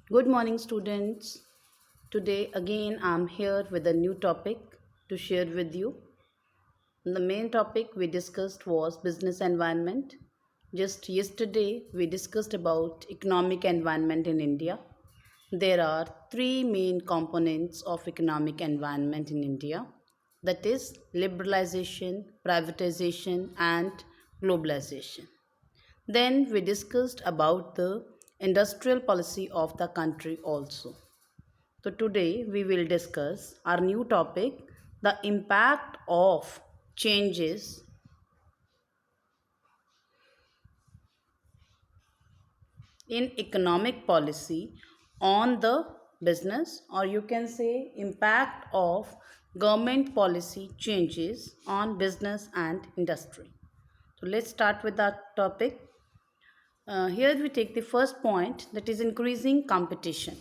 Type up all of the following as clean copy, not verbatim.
Good morning, students. Today, again, I'm here with a new topic to share with you. The main topic we discussed was business environment. Just yesterday, we discussed about economic environment in India. There are three main components of economic environment in India, that is liberalization, privatization, and globalization. Then we discussed about the industrial policy of the country also. So today we will discuss our new topic, the impact of changes in economic policy on the business, or you can say impact of government policy changes on business and industry. So let's start with that topic. Here we take the first point, that is increasing competition.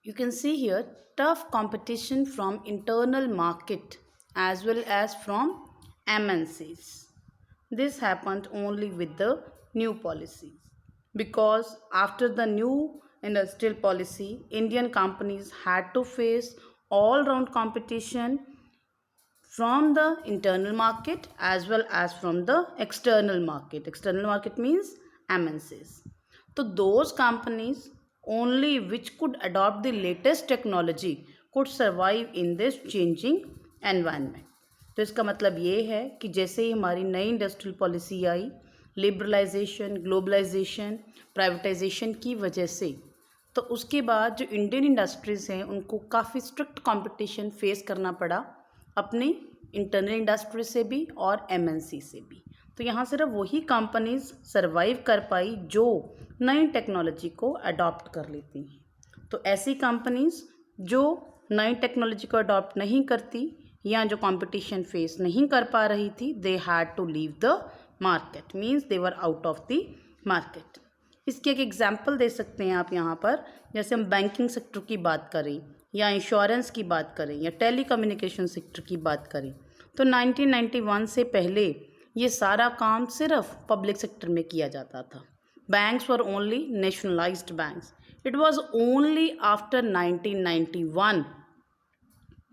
You can see here tough competition from internal market as well as from MNCs. This happened only with the new policies, because after the new industrial policy, Indian companies had to face all round competition from the internal market as well as from the external market. External market means MNCs. So those companies only which could adopt the latest technology could survive in this changing environment. तो इसका मतलब ये है कि जैसे ही हमारी नई industrial policy आई, liberalisation, globalisation, privatisation की वजह से, तो उसके बाद जो इंडियन इंडस्ट्रीज़ हैं उनको काफ़ी स्ट्रिक्ट कंपटीशन फेस करना पड़ा अपनी इंटरनल इंडस्ट्री से भी और एमएनसी से भी। तो यहाँ सिर्फ वही कंपनीज सरवाइव कर पाई जो नई टेक्नोलॉजी को अडॉप्ट कर लेती हैं। तो ऐसी कंपनीज जो नई टेक्नोलॉजी को अडॉप्ट नहीं करती या जो कंपटीशन फेस नहीं कर पा रही थी, they had to leave the market, means they were out of the market. इसके एक एग्जाम्पल दे सकते हैं आप यहाँ पर, जैसे हम बैंकिंग सेक्टर की बात करें या इंश्योरेंस की बात करें या टेलीकम्युनिकेशन सेक्टर की बात करें, तो 1991 से पहले ये सारा काम सिर्फ पब्लिक सेक्टर में किया जाता था। Banks were only nationalised banks. It was only after 1991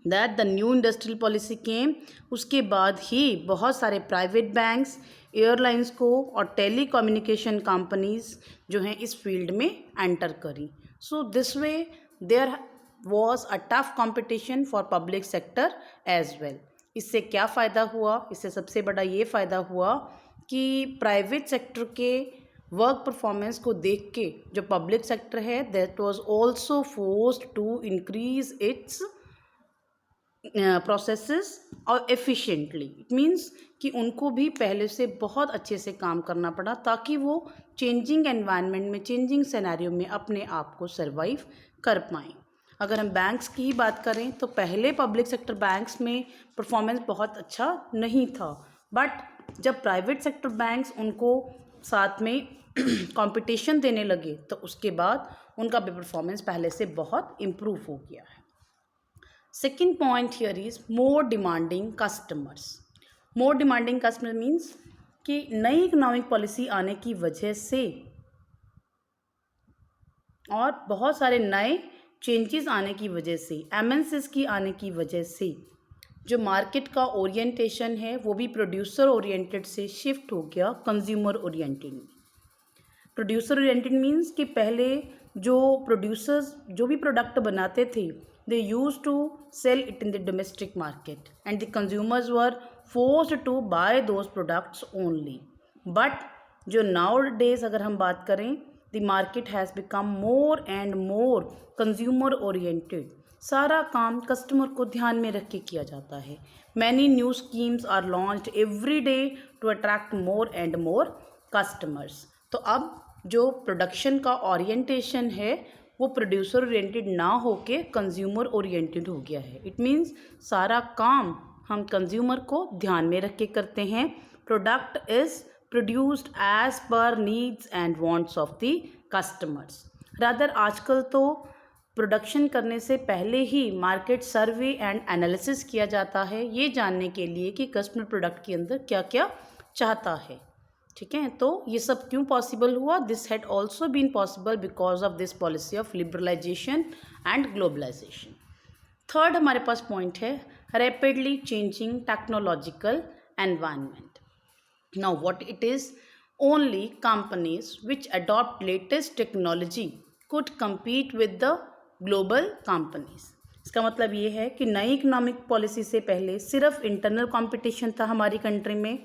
that the new industrial policy came. उसके बाद ही बहुत सारे प्राइवेट बैंक्स, एयरलाइंस को और टेली कम्युनिकेशन कंपनीज जो हैं इस फील्ड में एंटर करी। So this way there was a tough competition for public sector as well. इससे क्या फ़ायदा हुआ? इससे सबसे बड़ा ये फ़ायदा हुआ कि प्राइवेट सेक्टर के वर्क परफॉर्मेंस को देख के जो पब्लिक सेक्टर है that was also forced to increase its processes और एफिशिएंटली। इट मीन्स कि उनको भी पहले से बहुत अच्छे से काम करना पड़ा ताकि वो चेंजिंग एनवायरनमेंट में, चेंजिंग सिनेरियो में अपने आप को सर्वाइव कर पाएँ। अगर हम बैंक्स की ही बात करें तो पहले पब्लिक सेक्टर बैंक्स में परफॉर्मेंस बहुत अच्छा नहीं था, बट जब प्राइवेट सेक्टर बैंक्स उनको साथ में कंपटीशन देने लगे तो उसके बाद उनका भी परफॉर्मेंस पहले से बहुत इम्प्रूव हो गया है। Second point here is more demanding customers. More demanding customer means कि नई इकोनॉमिक पॉलिसी आने की वजह से और बहुत सारे नए चेंजेस आने की वजह से, एमएनसीज की आने की वजह से जो मार्केट का ओरिएंटेशन है वो भी प्रोड्यूसर ओरिएंटेड से शिफ्ट हो गया कंज्यूमर ओरिएंटेड में। प्रोड्यूसर ओरिएंटेड मीन्स कि पहले जो प्रोड्यूसर्स जो भी प्रोडक्ट बनाते थे they used to sell it in the domestic market and the consumers were forced to buy those products only. But जो नाउ डेज अगर हम बात करें, the market has become more and more consumer oriented. सारा काम customer को ध्यान में रख के किया जाता है। Many new schemes are launched every day to attract more and more customers. तो अब जो प्रोडक्शन का ओरिएंटेशन है वो प्रोड्यूसर ओरिएंटेड ना होके कंज्यूमर ओरिएंटेड हो गया है। इट मीन्स सारा काम हम कंज्यूमर को ध्यान में रख के करते हैं। Product is produced as per needs and wants of the customers. rather आजकल तो प्रोडक्शन करने से पहले ही मार्केट सर्वे एंड एनालिसिस किया जाता है ये जानने के लिए कि कस्टमर प्रोडक्ट के अंदर क्या क्या चाहता है। ठीक है, तो ये सब क्यों पॉसिबल हुआ? This had also been possible because of this policy of liberalisation and globalisation. Third हमारे पास पॉइंट है rapidly changing technological environment. Now what it is? Only companies which adopt latest technology could compete with the global companies. इसका मतलब ये है कि नई economic policy से पहले सिर्फ इंटरनल कंपटीशन था हमारी कंट्री में,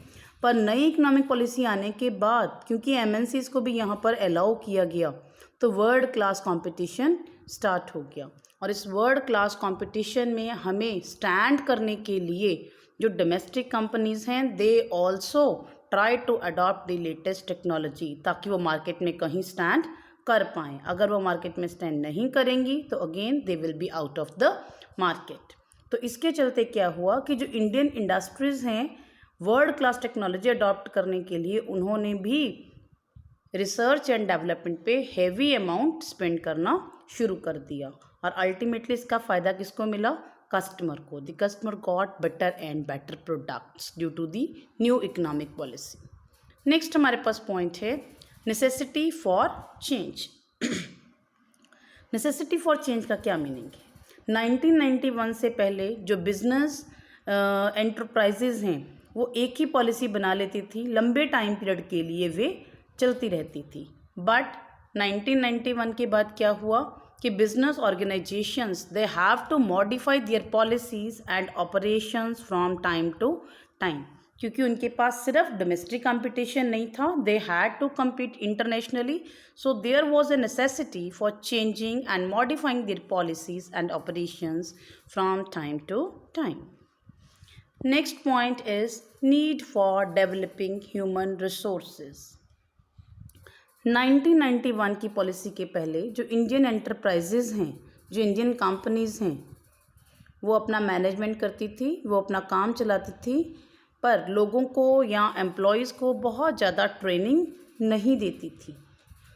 पर नई इकोनॉमिक पॉलिसी आने के बाद क्योंकि एमएनसीज को भी यहाँ पर अलाउ किया गया तो वर्ल्ड क्लास कंपटीशन स्टार्ट हो गया। और इस वर्ल्ड क्लास कंपटीशन में हमें स्टैंड करने के लिए जो डोमेस्टिक कंपनीज़ हैं they also try to adopt the latest technology ताकि वो मार्केट में कहीं स्टैंड कर पाएँ। अगर वो मार्केट में स्टैंड नहीं करेंगी तो again they will be out of the market. तो इसके चलते क्या हुआ कि जो इंडियन इंडस्ट्रीज़ हैं वर्ल्ड क्लास टेक्नोलॉजी अडॉप्ट करने के लिए उन्होंने भी रिसर्च एंड डेवलपमेंट पे हैवी अमाउंट स्पेंड करना शुरू कर दिया और अल्टीमेटली इसका फ़ायदा किसको मिला? कस्टमर को। The customer got better and better products due to the new economic policy. Next हमारे पास पॉइंट है necessity for change. Necessity for change का क्या मीनिंग है? 1991 से पहले जो बिजनेस एंटरप्राइजेज हैं वो एक ही पॉलिसी बना लेती थी, लंबे टाइम पीरियड के लिए वे चलती रहती थी। बट 1991 के बाद क्या हुआ कि business organisations they have to modify their policies and operations from time to time, क्योंकि उनके पास सिर्फ डोमेस्टिक कंपटीशन नहीं था, they had to compete internationally, so there was a necessity for changing and modifying their policies and operations from time to time. Next point is need for developing human resources. 1991 की policy के पहले जो Indian enterprises हैं, जो Indian companies हैं, वो अपना management करती थी, वो अपना काम चलाती थी, पर लोगों को या एम्प्लॉयज़ को बहुत ज़्यादा ट्रेनिंग नहीं देती थी।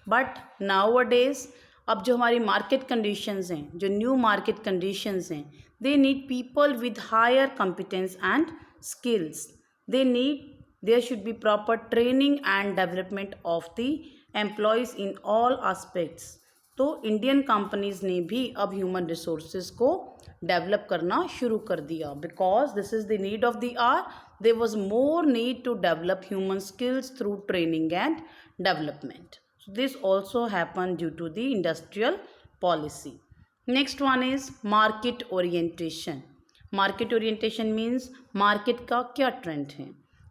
बट नाउअडेज अब जो हमारी मार्केट कंडीशंस हैं, जो न्यू मार्केट कंडीशंस हैं, they need people with higher competence and skills. There should be proper training and development of the employees in all aspects. तो इंडियन कंपनीज़ ने भी अब ह्यूमन रिसोर्सेज को डेवलप करना शुरू कर दिया because this is the need of the hour. There was more need to develop human skills through training and development. So this also happened due to the industrial policy. Next one is market orientation. Market orientation means market का क्या trend है।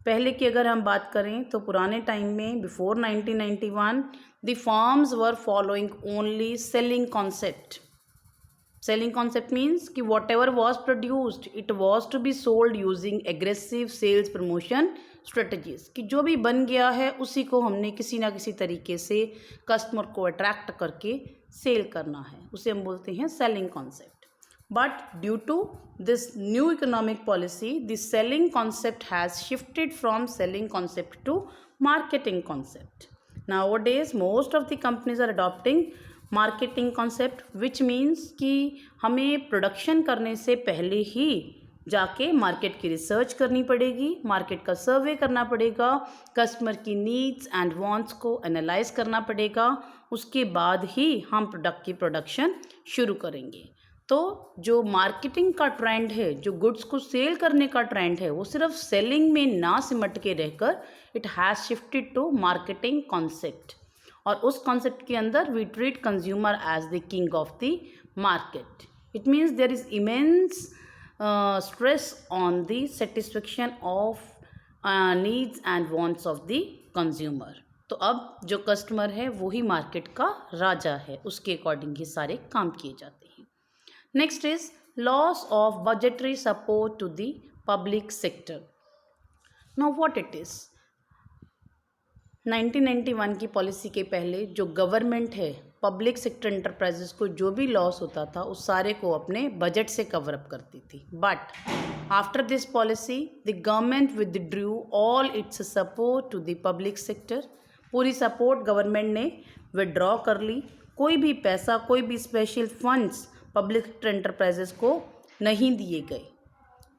पहले की अगर हम बात करें तो पुराने टाइम में before 1991 the firms were following only selling concept. Selling concept means कि whatever was produced it was to be sold using aggressive sales promotion strategies, कि जो भी बन गया है उसी को हमने किसी ना किसी तरीके से कस्टमर को अट्रैक्ट करके सेल करना है, उसे हम बोलते हैं selling concept. But due to this new economic policy the selling concept has shifted from selling concept to marketing concept. Nowadays most of the companies are adopting marketing concept which means कि हमें production करने से पहले ही जाके market की research करनी पड़ेगी, market का सर्वे करना पड़ेगा, कस्टमर की नीड्स एंड वांट्स को एनालाइज करना पड़ेगा, उसके बाद ही हम प्रोडक्ट की प्रोडक्शन शुरू करेंगे। तो जो मार्केटिंग का ट्रेंड है, जो गुड्स को सेल करने का ट्रेंड है, वो सिर्फ सेलिंग में ना सिमट के रहकर it has shifted to marketing concept. और उस कॉन्सेप्ट के अंदर we treat consumer as the king of the market. It means there is immense stress on the satisfaction of needs and wants of the consumer। तो अब जो customer है वो ही market का राजा है, उसके अकॉर्डिंग ही सारे काम किए जाते हैं। Next is loss of budgetary support to the public sector. Now what it is? 1991 की पॉलिसी के पहले जो गवर्नमेंट है पब्लिक सेक्टर एंटरप्राइजेस को जो भी लॉस होता था उस सारे को अपने बजट से कवर अप करती थी। But after this policy the government withdrew all its support to the public sector. पूरी सपोर्ट गवर्नमेंट ने विड्रॉ कर ली, कोई भी पैसा, कोई भी special funds public sector enterprises को नहीं दिए गए।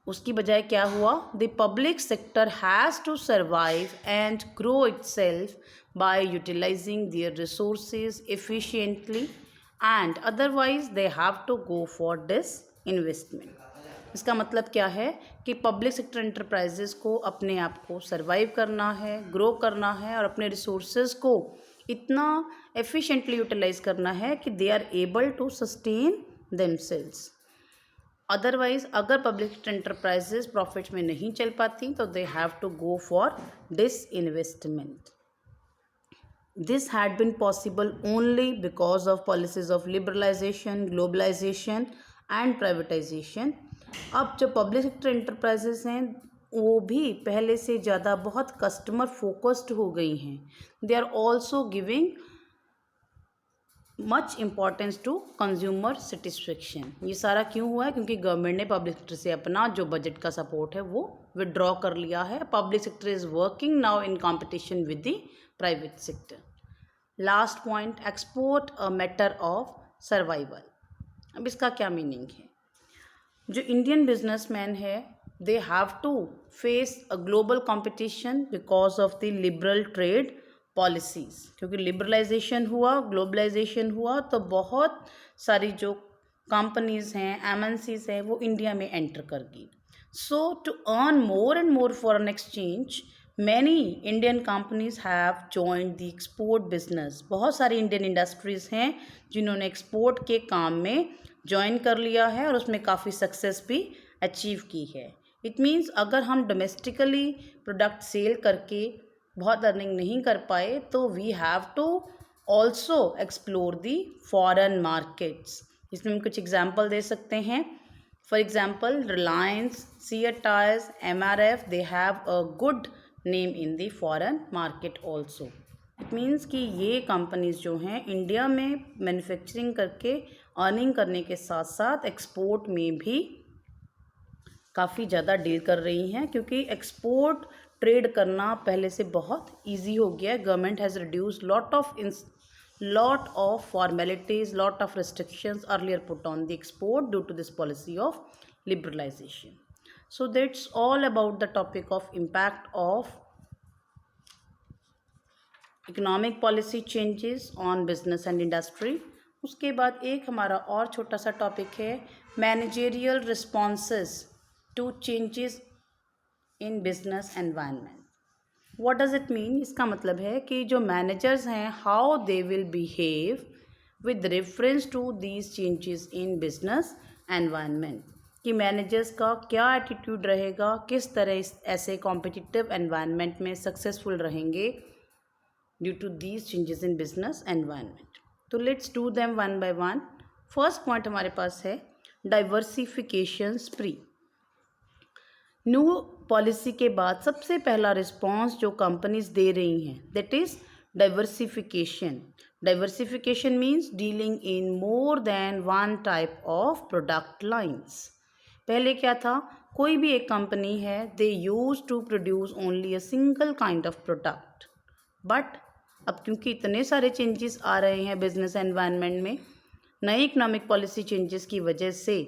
उसकी बजाय क्या हुआ, the public sector has to survive and grow itself by utilising their resources efficiently and otherwise they have to go for this investment. इसका मतलब क्या है कि पब्लिक सेक्टर एंटरप्राइजेस को अपने आप को सर्वाइव करना है, ग्रो करना है और अपने रिसोर्सेज को इतना एफिशिएंटली यूटिलाइज करना है कि they are able to sustain themselves. Otherwise अगर पब्लिक सेक्टर एंटरप्राइजेस प्रॉफिट में नहीं चल पाती तो they have to go for disinvestment. This had been possible only because of policies of liberalization, globalization and privatization. अब जो public sector enterprises हैं वो भी पहले से ज़्यादा बहुत कस्टमर फोकस्ड हो गई हैं। They are also giving much importance to consumer satisfaction. ये सारा क्यों हुआ है? क्योंकि गवर्नमेंट ने पब्लिक सेक्टर से अपना जो बजट का सपोर्ट है वो विड्रॉ कर लिया है। Public sector is working now in competition with the private sector. Last point, export a matter of survival. अब इसका क्या मीनिंग है? जो इंडियन बिजनेसमैन है they have to face a global competition because of the liberal trade policies. क्योंकि liberalisation हुआ, globalisation हुआ तो बहुत सारी जो कंपनीज़ हैं, एमएनसीज़ हैं, वो इंडिया में एंटर कर गई। So to earn more and more foreign exchange many Indian companies have joined the export business. बहुत सारी इंडियन इंडस्ट्रीज़ हैं जिन्होंने एक्सपोर्ट के काम में ज्वाइन कर लिया है और उसमें काफ़ी सक्सेस भी अचीव की है। इट मीन्स अगर हम डोमेस्टिकली प्रोडक्ट सेल करके बहुत अर्निंग नहीं कर पाए तो we have to also explore the foreign markets. इसमें हम कुछ एग्जाम्पल दे सकते हैं। For example Reliance, CEAT tyres, MRF, they have a good name in the foreign market also. It means कि ये कंपनीज जो हैं इंडिया में मैन्युफैक्चरिंग करके अर्निंग करने के साथ साथ एक्सपोर्ट में भी काफ़ी ज़्यादा डील कर रही हैं, क्योंकि एक्सपोर्ट ट्रेड करना पहले से बहुत इजी हो गया है। Government has reduced lot of formalities, lot of restrictions earlier put on the export due to this policy of liberalization. So that's all about the topic of impact of economic policy changes on business and industry. उसके बाद एक हमारा और छोटा सा topic है managerial responses to changes in business environment. What does it mean? इसका मतलब है कि जो मैनेजर्स हैं how they will behave with reference to these changes in business environment. कि मैनेजर्स का क्या एटीट्यूड रहेगा, किस तरह इस ऐसे कॉम्पिटिटिव एनवायरनमेंट में सक्सेसफुल रहेंगे due to these changes in business environment. तो let's do them one by one. First point हमारे पास है डाइवर्सिफिकेशन स्प्री। न्यू पॉलिसी के बाद सबसे पहला रिस्पॉन्स जो कंपनीज दे रही हैं that is diversification. Diversification means dealing in more than one type of product lines. पहले क्या था, कोई भी एक कंपनी है they used to produce only a single kind of product, but अब क्योंकि इतने सारे चेंजेस आ रहे हैं बिजनेस एनवायरनमेंट में, नई इकोनॉमिक पॉलिसी चेंजेस की वजह से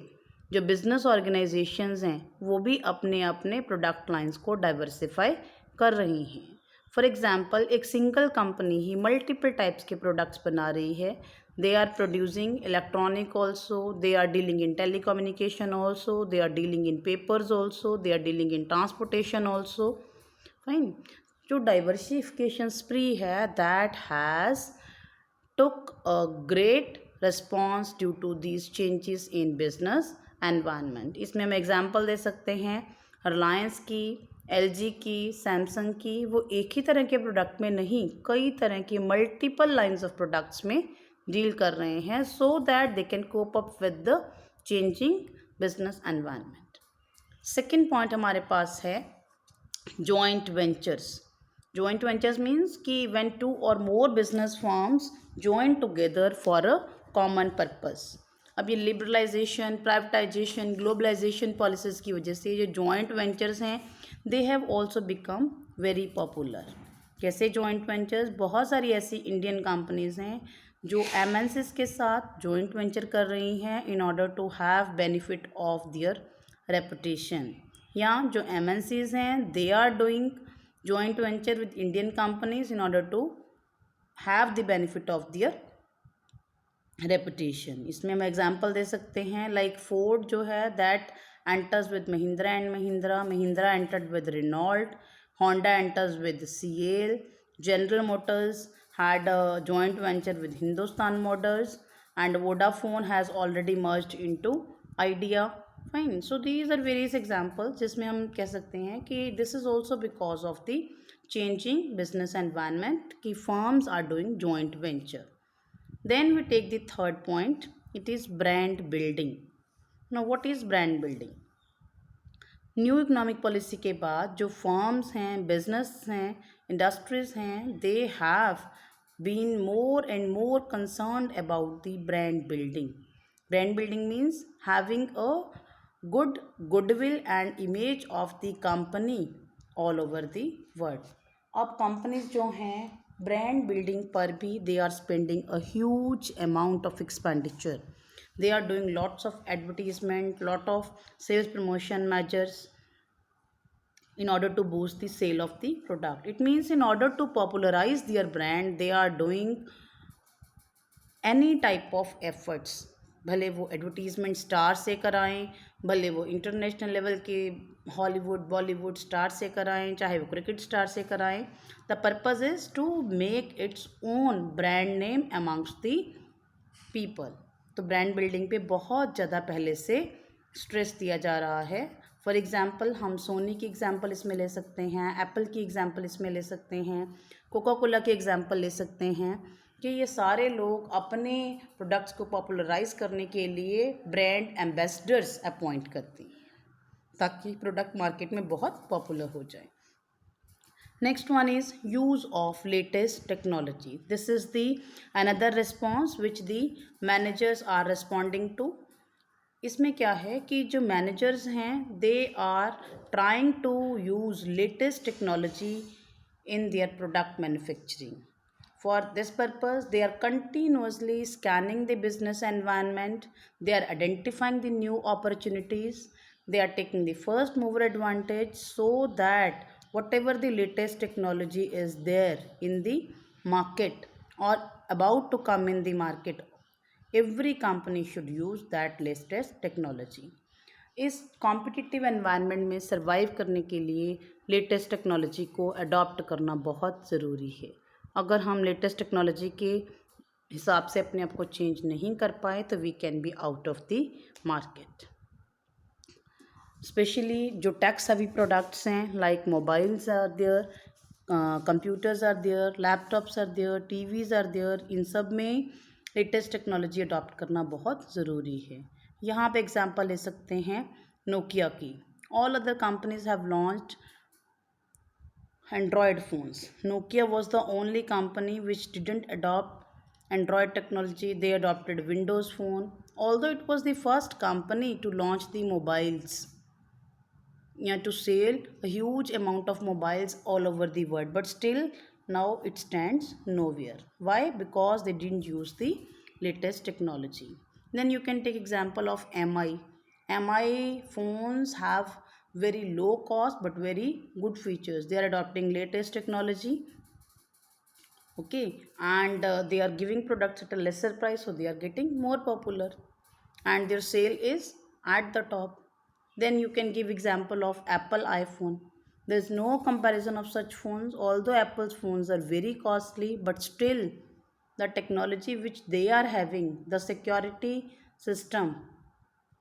जो बिज़नेस ऑर्गेनाइजेशंस हैं वो भी अपने अपने प्रोडक्ट लाइंस को डाइवर्सिफाई कर रही हैं। फॉर एग्जांपल एक सिंगल कंपनी ही मल्टीपल टाइप्स के प्रोडक्ट्स बना रही है। They are producing electronic also, they are dealing in telecommunication also, they are dealing in papers also, they are dealing in transportation also. Fine. जो डाइवर्सिफिकेशन स्प्री है that has took a great response due to these changes in business environment. इसमें हम example दे सकते हैं रिलायंस की, LG की, Samsung की। वो एक ही तरह के प्रोडक्ट में नहीं, कई तरह की मल्टीपल लाइंस ऑफ प्रोडक्ट्स में डील कर रहे हैं so that they can cope up with the changing business environment. Second point हमारे पास है joint ventures. Joint ventures means कि when two or more business firms join together for a common purpose. अब ये liberalisation, privatisation, globalisation policies की वजह से जो जॉइंट वेंचर्स हैं they have also become very popular. कैसे जॉइंट वेंचर्स? बहुत सारी ऐसी इंडियन कंपनीज़ हैं जो एमएनसीज़ के साथ जॉइंट वेंचर कर रही हैं in order to have benefit of their reputation. या जो MNCs हैं they are doing joint venture with Indian companies in order to have the benefit of their reputation. इसमें हम एग्जांपल दे सकते हैं लाइक फोर्ड जो है that enters with Mahindra and Mahindra, Mahindra entered with Renault, Honda enters with CL, General Motors had a joint venture with Hindustan Motors, and Vodafone has already merged into Idea. Fine. So these are various examples जिसमें हम कह सकते हैं कि this is also because of the changing business environment कि firms are doing joint venture. Then we take the third point. It is brand building. Now what is brand building? New economic policy के बाद जो firms हैं, business हैं, industries हैं, they have been more and more concerned about the brand building. Brand building means having a goodwill and image of the company all over the world. अब companies जो हैं brand building पर भी they are spending a huge amount of expenditure. They are doing lots of advertisement, lot of sales promotion measures in order to boost the sale of the product. It means in order to popularize their brand, they are doing any type of efforts. भले वो advertisement star से कराएं, भले वो international level के Hollywood Bollywood star से कराएं, चाहे वो क्रिकेट स्टार से कराएं. The purpose is to make its own brand name amongst the people. तो ब्रांड बिल्डिंग पे बहुत ज़्यादा पहले से स्ट्रेस दिया जा रहा है. फॉर एग्ज़ाम्पल हम सोनी की एग्ज़ाम्पल इसमें ले सकते हैं, एप्पल की एग्ज़ाम्पल इसमें ले सकते हैं, कोका कोला की एग्ज़ाम्पल ले सकते हैं कि ये सारे लोग अपने प्रोडक्ट्स को पॉपुलराइज करने के लिए ब्रांड एम्बेसडर्स अपॉइंट करते हैं ताकि प्रोडक्ट मार्केट में बहुत पॉपुलर हो जाए. Next one is use of latest technology. This is the another response which the managers are responding to. इसमें क्या है कि जो managers हैं they are trying to use latest technology in their product manufacturing. For this purpose, they are continuously scanning the business environment. They are identifying the new opportunities. They are taking the first mover advantage so that whatever the latest technology is there in the market or about to come in the market, every company should use that latest technology. इस competitive environment में survive करने के लिए latest technology को adopt करना बहुत ज़रूरी है. अगर हम लेटेस्ट टेक्नोलॉजी के हिसाब से अपने आप को चेंज नहीं कर पाए तो we can be out of the market. Specially जो टैक्स हैवी प्रोडक्ट्स हैं like mobiles are there, computers are there, laptops are there, TVs are there, इन सब में लेटेस्ट टेक्नोलॉजी अडॉप्ट करना बहुत ज़रूरी है. यहाँ पे एग्जांपल ले सकते हैं नोकिया की. All other companies have launched Android phones. Nokia was the only company which didn't adopt Android technology. They adopted Windows Phone. Although it was the first company to launch the mobiles, to sell a huge amount of mobiles all over the world, but still now it stands nowhere. Why? Because they didn't use the latest technology. Then you can take example of MI. MI phones have very low cost but very good features. They are adopting latest technology, okay, and they are giving products at a lesser price, so they are getting more popular and their sale is at the top. Then you can give example of Apple iPhone. There is no comparison of such phones. Although Apple's phones are very costly, but still the technology which they are having, the security system,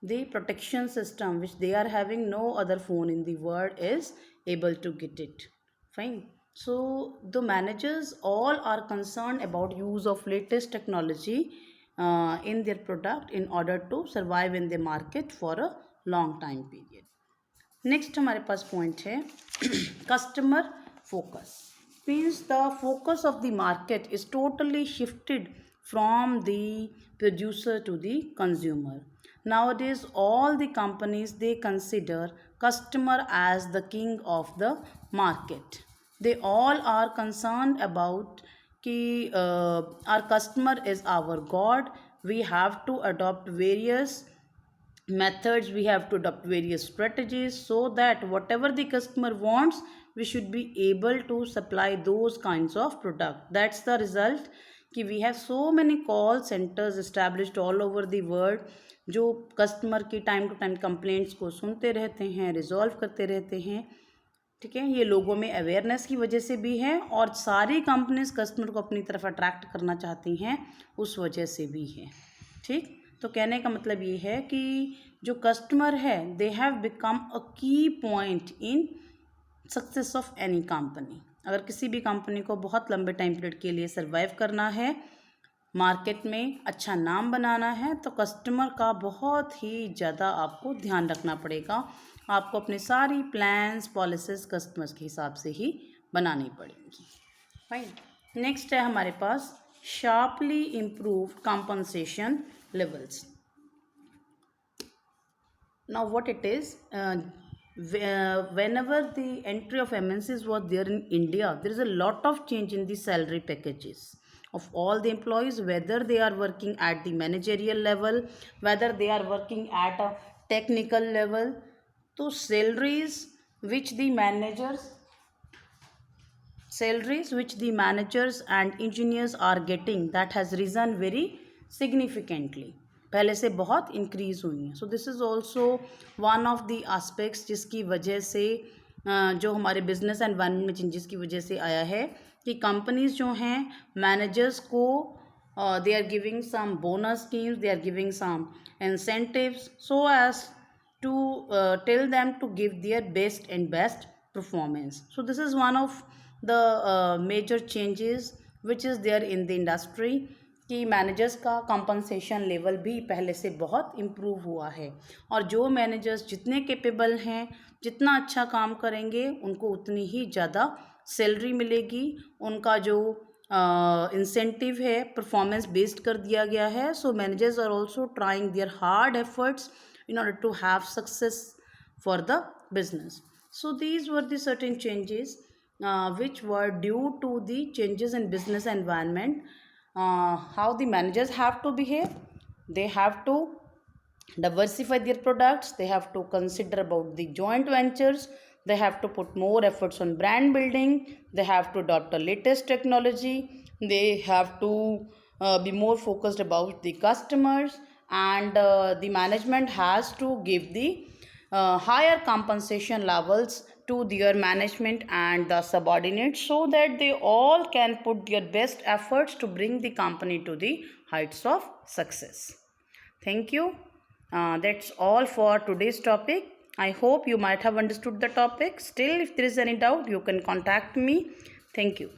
the protection system which they are having, no other phone in the world is able to get it. Fine. So the managers all are concerned about use of latest technology in their product in order to survive in the market for a long time period. Next हमारे पास point है customer focus. Means the focus of the market is totally shifted from the producer to the consumer. Nowadays all the companies they consider customer as the king of the market. They all are concerned about कि our customer is our god. We have to adopt various methods. We have to adopt various strategies so that whatever the customer wants, we should be able to supply those kinds of product. That's the result कि we have so many call centers established all over the world जो customer की time to time complaints को सुनते रहते हैं, resolve करते रहते हैं. ठीक है, ये लोगों में अवेयरनेस की वजह से भी है और सारी कंपनीज कस्टमर को अपनी तरफ अट्रैक्ट करना चाहती हैं उस वजह से भी है. ठीक, तो कहने का मतलब ये है कि जो कस्टमर है दे हैव बिकम अ की point in success of any company. अगर किसी भी कंपनी को बहुत लंबे टाइम पीरियड के लिए सर्वाइव करना है, मार्केट में अच्छा नाम बनाना है, तो कस्टमर का बहुत ही ज़्यादा आपको ध्यान रखना पड़ेगा. आपको अपनी सारी प्लान्स पॉलिसीज कस्टमर्स के हिसाब से ही बनानी पड़ेंगी. फाइन. नेक्स्ट है हमारे पास sharply improved compensation levels. Now what it is, whenever the entry of MNCs was there in India, there is a lot of change in the salary packages of all the employees, whether they are working at the managerial level, whether they are working at a technical level. So salaries which the managers and engineers are getting, that has risen very significantly. पहले से बहुत increase हुई हैं. So this is also one of the aspects जिसकी वजह से जो हमारे बिजनेस एनवायरनमेंट में चेंजेस की वजह से आया है कि कंपनीज जो हैं मैनेजर्स को they are giving some bonus schemes, they are giving some incentives so as to tell them to give their best and best performance. So this is one of the major changes which is there in the industry कि managers का compensation level भी पहले से बहुत improve हुआ है और जो मैनेजर्स जितने कैपेबल हैं, जितना अच्छा काम करेंगे, उनको उतनी ही ज़्यादा सैलरी मिलेगी. उनका जो इंसेंटिव है परफॉर्मेंस बेस्ड कर दिया गया है. So managers are also trying their hard efforts in order to have success for the business. So these were the certain changes which were due to the changes in business environment. How the managers have to behave, they have to diversify their products, they have to consider about the joint ventures, they have to put more efforts on brand building, they have to adopt the latest technology, they have to be more focused about the customers, and the management has to give the higher compensation levels to their management and the subordinates so that they all can put their best efforts to bring the company to the heights of success. Thank you. That's all for today's topic. I hope you might have understood the topic. Still, if there is any doubt, you can contact me. Thank you.